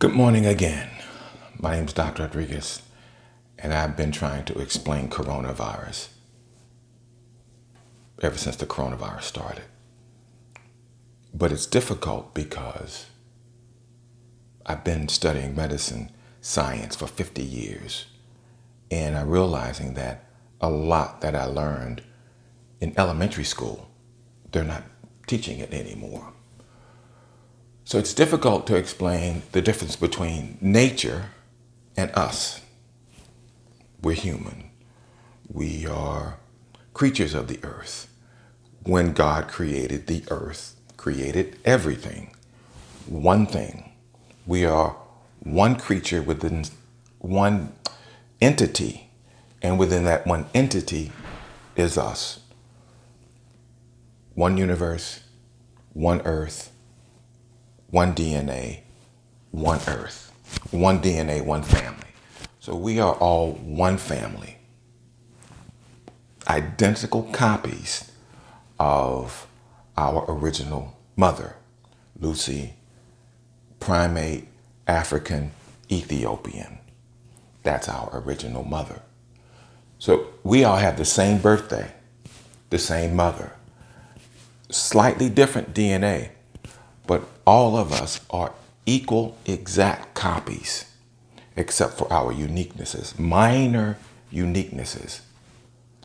Good morning again. My name is Dr. Rodriguez, and I've been trying to explain coronavirus ever since the coronavirus started. But it's difficult because I've been studying medicine science for 50 years, and I'm realizing that a lot that I learned in elementary school, they're not teaching it anymore. So it's difficult to explain the difference between nature and us. We're human. We are creatures of the earth. When God created the earth, created everything, one thing. We are one creature within one entity, and within that one entity is us. One universe, one earth, one DNA, one earth. One DNA, one family. So we are all one family. Identical copies of our original mother, Lucy, primate, African, Ethiopian. That's our original mother. So we all have the same birthday, the same mother, slightly different DNA, but all of us are equal, exact copies, except for our uniquenesses, minor uniquenesses.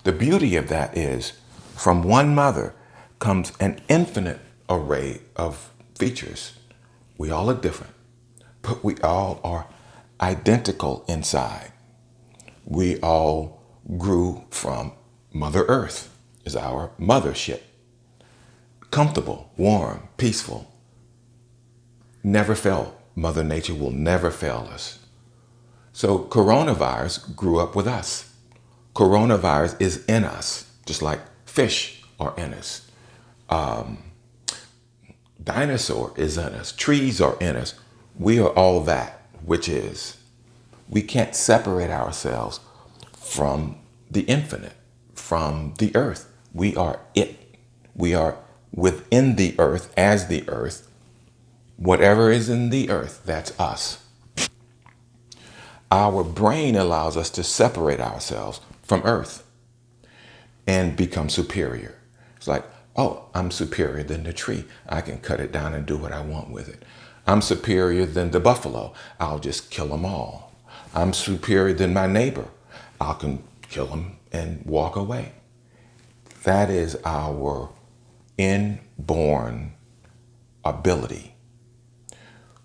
The beauty of that is from one mother comes an infinite array of features. We all are different, but we all are identical inside. We all grew from Mother Earth, is our mothership. Comfortable, warm, peaceful. Never failed. Mother Nature will never fail us. So coronavirus grew up with us. Coronavirus is in us, just like fish are in us. Dinosaur is in us. Trees are in us. We are all that, which is, we can't separate ourselves from the infinite, from the earth. We are it. We are within the earth as the earth. Whatever is in the earth, that's us. Our brain allows us to separate ourselves from earth and become superior. It's like, oh, I'm superior than the tree. I can cut it down and do what I want with it. I'm superior than the buffalo. I'll just kill them all. I'm superior than my neighbor. I can kill him and walk away. That is our inborn ability.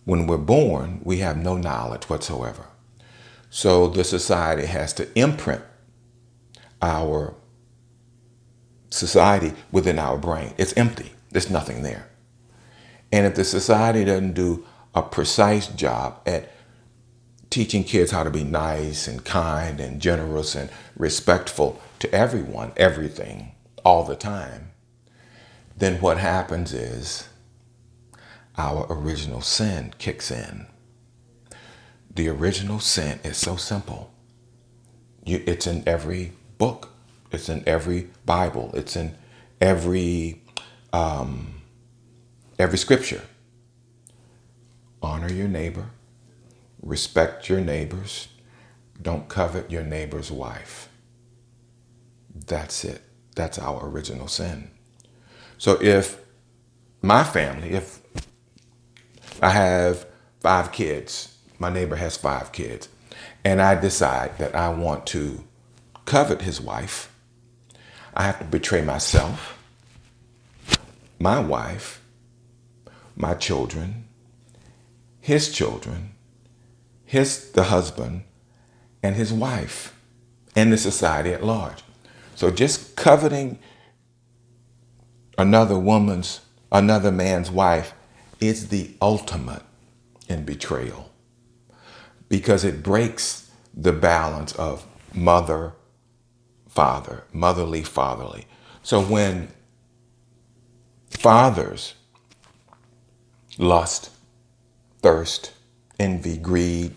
When we're born, we have no knowledge whatsoever. So the society has to imprint our society within our brain. It's empty. There's nothing there. And if the society doesn't do a precise job at teaching kids how to be nice and kind and generous and respectful to everyone, everything, all the time, then what happens is our original sin kicks in. The original sin is so simple. It's in every book. It's in every Bible. It's in every scripture. Honor your neighbor. Respect your neighbors. Don't covet your neighbor's wife. That's it. That's our original sin. So if I have 5 kids, my neighbor has 5 kids, and I decide that I want to covet his wife, I have to betray myself, my wife, my children, the husband, and his wife, and the society at large. So just coveting another man's wife is the ultimate in betrayal, because it breaks the balance of mother, father, motherly, fatherly. So when fathers lust, thirst, envy, greed,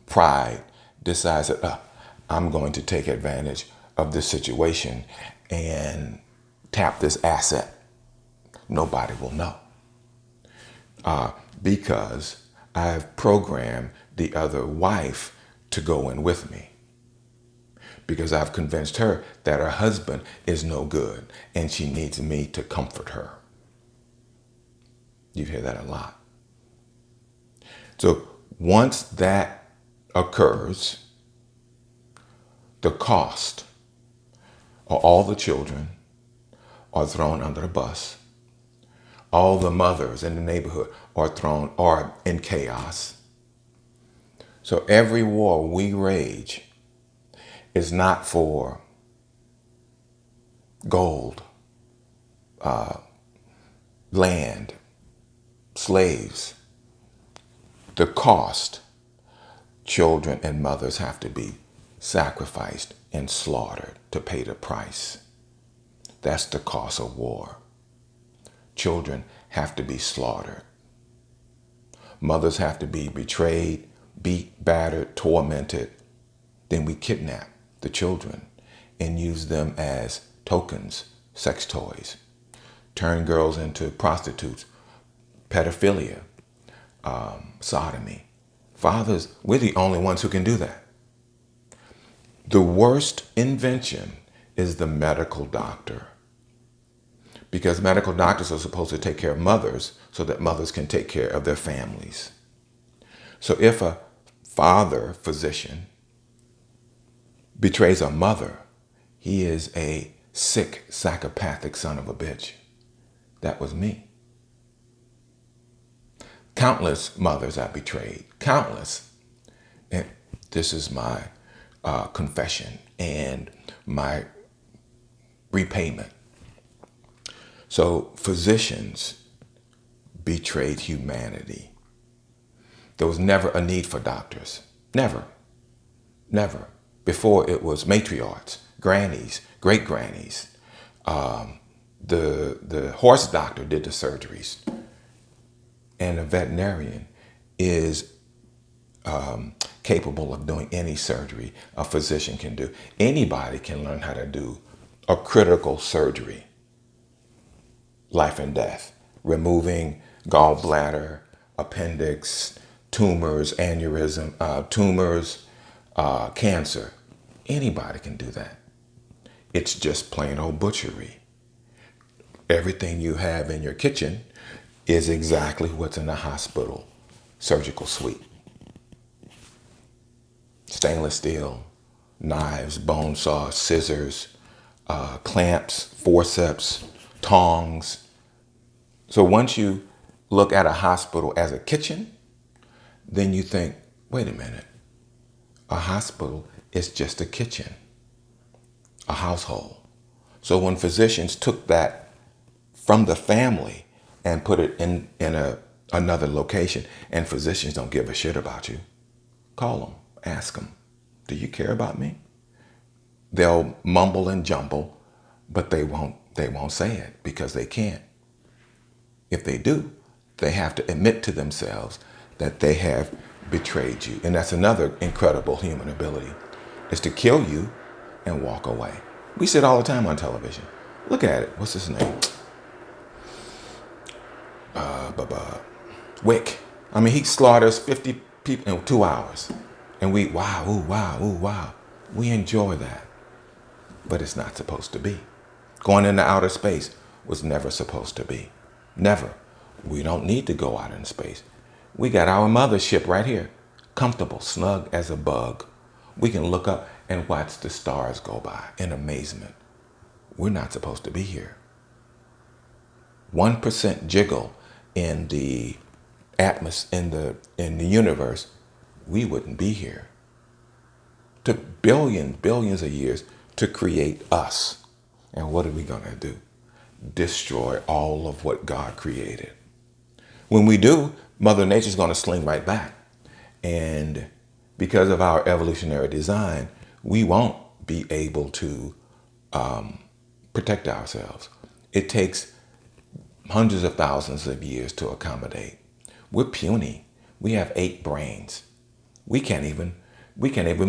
pride, decides that I'm going to take advantage of this situation and tap this asset, nobody will know, because I've programmed the other wife to go in with me because I've convinced her that her husband is no good and she needs me to comfort her. You hear that a lot. So once that occurs, the cost, or all the children are thrown under the bus. All the mothers in the neighborhood are in chaos. So every war we wage is not for gold, land, slaves. The cost, children and mothers have to be sacrificed and slaughtered to pay the price. That's the cost of war. Children have to be slaughtered. Mothers have to be betrayed, beat, battered, tormented. Then we kidnap the children and use them as tokens, sex toys, turn girls into prostitutes, pedophilia, sodomy. Fathers, we're the only ones who can do that. The worst invention is the medical doctor, because medical doctors are supposed to take care of mothers so that mothers can take care of their families. So if a father physician betrays a mother, he is a sick, psychopathic son of a bitch. That was me. Countless mothers I betrayed, countless. And this is my confession and my repayment. So physicians betrayed humanity. There was never a need for doctors. Never. Never. Before it was matriarchs, grannies, great grannies. The horse doctor did the surgeries. And a veterinarian is capable of doing any surgery a physician can do. Anybody can learn how to do a critical surgery. Life and death, removing gallbladder, appendix, tumors, aneurysm, cancer. Anybody can do that. It's just plain old butchery. Everything you have in your kitchen is exactly what's in a hospital surgical suite. Stainless steel, knives, bone saws, scissors, clamps, forceps, tongs. So once you look at a hospital as a kitchen, then you think, wait a minute, a hospital is just a kitchen, a household. So when physicians took that from the family and put it in another location, and physicians don't give a shit about you, call them, ask them, do you care about me? They'll mumble and jumble, but they won't say it because they can't. If they do, they have to admit to themselves that they have betrayed you. And that's another incredible human ability, is to kill you and walk away. We see it all the time on television. Look at it. What's his name? Wick. I mean, he slaughters 50 people in 2 hours. And we, wow, ooh, wow, ooh, wow. We enjoy that. But it's not supposed to be. Going into outer space was never supposed to be. Never. We don't need to go out in space. We got our mothership right here. Comfortable, snug as a bug. We can look up and watch the stars go by in amazement. We're not supposed to be here. 1% jiggle in the atmosphere, in the universe, we wouldn't be here. Took billions of years to create us. And what are we going to do? Destroy all of what God created. When we do, Mother Nature's going to sling right back. And because of our evolutionary design, we won't be able to protect ourselves. It takes hundreds of thousands of years to accommodate. We're puny. We have 8 brains. We can't even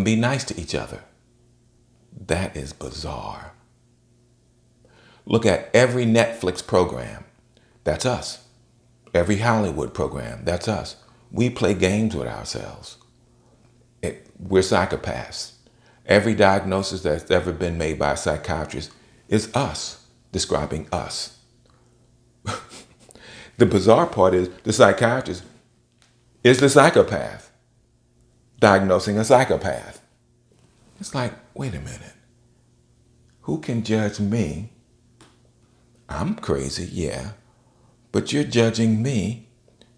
be nice to each other. That is bizarre. Look at every Netflix program. That's us. Every Hollywood program. That's us. We play games with ourselves. We're psychopaths. Every diagnosis that's ever been made by a psychiatrist is us, describing us. The bizarre part is the psychiatrist is the psychopath diagnosing a psychopath. It's like, wait a minute. Who can judge me? I'm crazy, yeah. But you're judging me.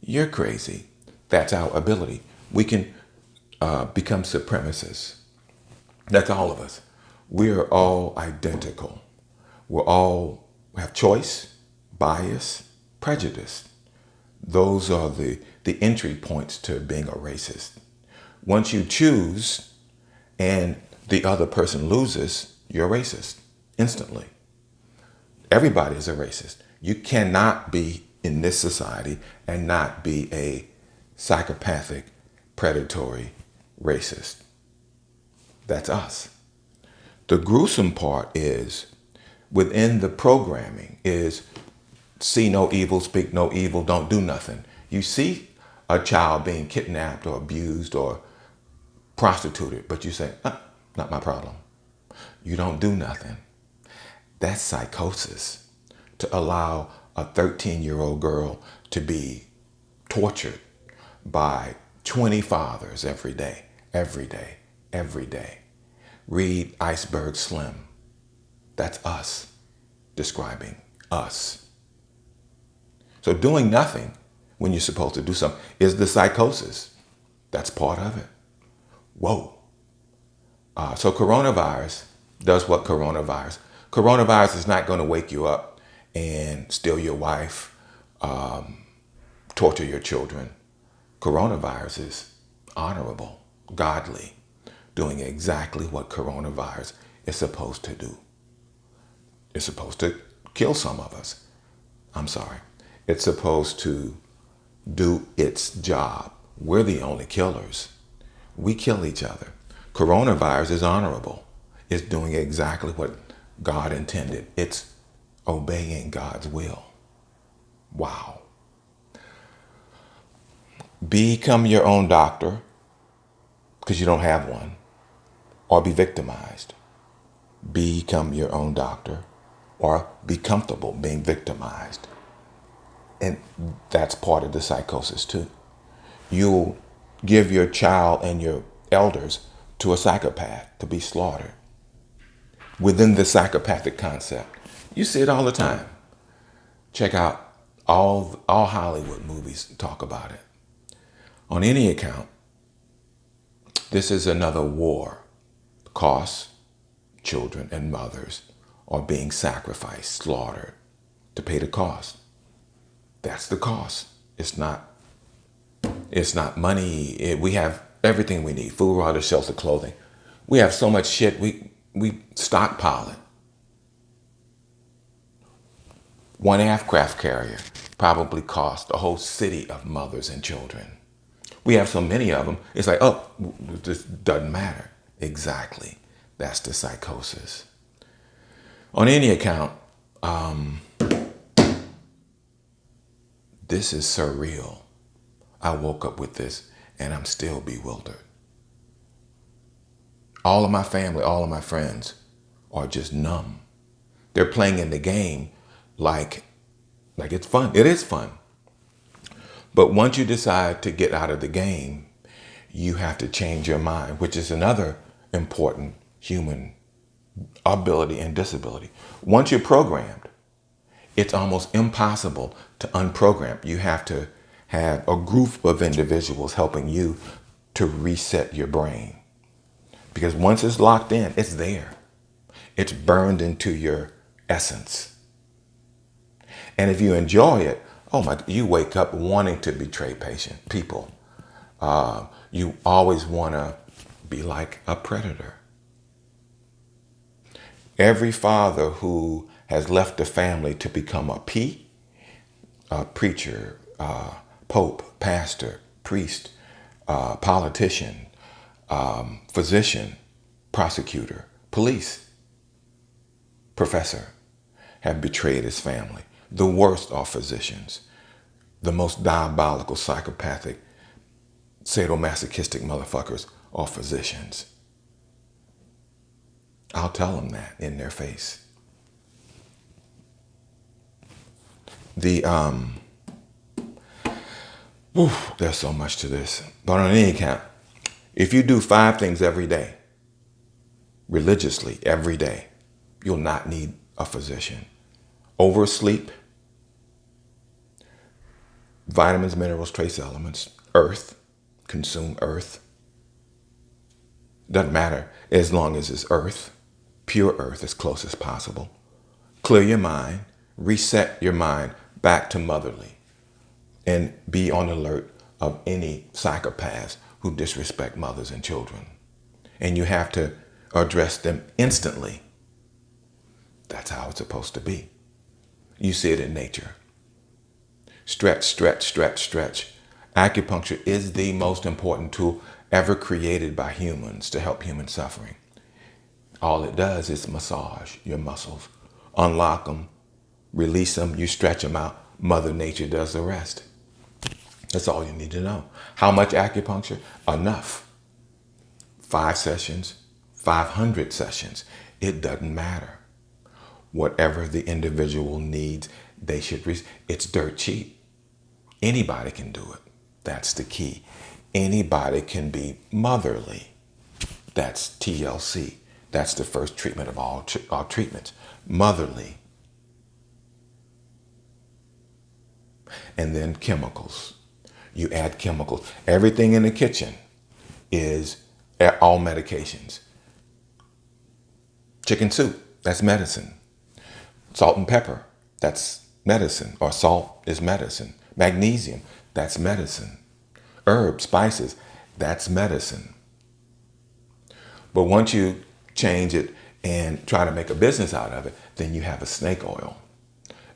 You're crazy. That's our ability. We can become supremacists. That's all of us. We're all identical. We have choice, bias, prejudice. Those are the entry points to being a racist. Once you choose and the other person loses, you're a racist instantly. Everybody is a racist. You cannot be in this society and not be a psychopathic, predatory racist. That's us. The gruesome part is within the programming is see no evil, speak no evil, don't do nothing. You see a child being kidnapped or abused or prostituted, but you say, not my problem. You don't do nothing. That's psychosis. To allow a 13-year-old girl to be tortured by 20 fathers every day, every day, every day. Read Iceberg Slim. That's us, describing us. So doing nothing when you're supposed to do something is the psychosis. That's part of it. Whoa. So coronavirus does what coronavirus. Coronavirus is not going to wake you up and steal your wife, torture your children. Coronavirus is honorable, godly, doing exactly what coronavirus is supposed to do. It's supposed to kill some of us. I'm sorry. It's supposed to do its job. We're the only killers. We kill each other. Coronavirus is honorable. It's doing exactly what God intended. It's obeying God's will. Wow. Become your own doctor because you don't have one, or be victimized. Become your own doctor or be comfortable being victimized. And that's part of the psychosis too. You'll give your child and your elders to a psychopath to be slaughtered within the psychopathic concept. You see it all the time. Check out all Hollywood movies talk about it. On any account, this is another war. Costs, children and mothers are being sacrificed, slaughtered to pay the cost. That's the cost. It's not money. We have everything we need: food, water, shelter, clothing. We have so much shit. We stockpile it. One aircraft carrier probably cost a whole city of mothers and children. We have so many of them. It's like, oh, this doesn't matter. Exactly. That's the psychosis. On any account, this is surreal. I woke up with this and I'm still bewildered. All of my family, all of my friends are just numb. They're playing in the game like it's fun. It is fun. But once you decide to get out of the game, you have to change your mind, which is another important human ability and disability. Once you're programmed, it's almost impossible to unprogram. You have to have a group of individuals helping you to reset your brain. Because once it's locked in, it's there. It's burned into your essence. And if you enjoy it, you wake up wanting to betray people. You always want to be like a predator. Every father who has left the family to become a preacher, pope, pastor, priest, politician, physician, prosecutor, police, professor, have betrayed his family. The worst are physicians. The most diabolical, psychopathic sadomasochistic motherfuckers are physicians. I'll tell them that in their face. There's so much to this. But on any account, if you do 5 things every day, religiously every day, you'll not need a physician. Oversleep, vitamins, minerals, trace elements, earth, consume earth. Doesn't matter as long as it's earth, pure earth as close as possible. Clear your mind, reset your mind back to motherly, and be on alert of any psychopaths who disrespect mothers and children. And you have to address them instantly. That's how it's supposed to be. You see it in nature. Stretch, stretch, stretch, stretch. Acupuncture is the most important tool ever created by humans to help human suffering. All it does is massage your muscles, unlock them, release them, you stretch them out. Mother Nature does the rest. That's all you need to know. How much acupuncture? Enough. 5 sessions, 500 sessions. It doesn't matter. Whatever the individual needs, they should receive. It's dirt cheap. Anybody can do it. That's the key. Anybody can be motherly. That's TLC. That's the first treatment of all treatments. Motherly. And then chemicals. You add chemicals. Everything in the kitchen is all medications. Chicken soup, that's medicine. Salt and pepper, that's medicine. Or salt is medicine. Magnesium, that's medicine. Herbs, spices, that's medicine. But once you change it and try to make a business out of it, then you have a snake oil.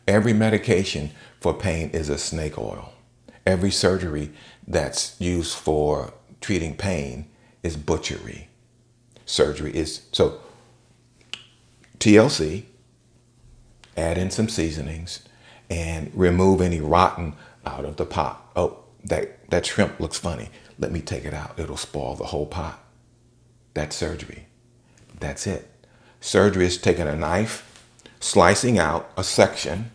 Every medication for pain is a snake oil. Every surgery that's used for treating pain is butchery. Surgery is, so TLC, add in some seasonings, and remove any rotten out of the pot. Oh, that shrimp looks funny. Let me take it out. It'll spoil the whole pot. That's surgery. That's it. Surgery is taking a knife, slicing out a section,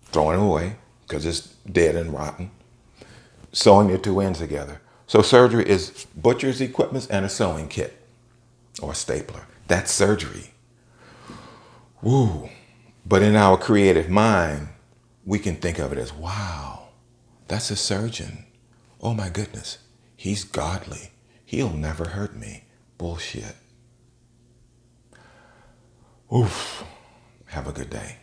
throwing it away because it's dead and rotten, sewing the 2 ends together. So surgery is butcher's equipment and a sewing kit or a stapler. That's surgery. Woo. But in our creative mind, we can think of it as, wow, that's a surgeon. Oh my goodness, he's godly. He'll never hurt me. Bullshit. Oof. Have a good day.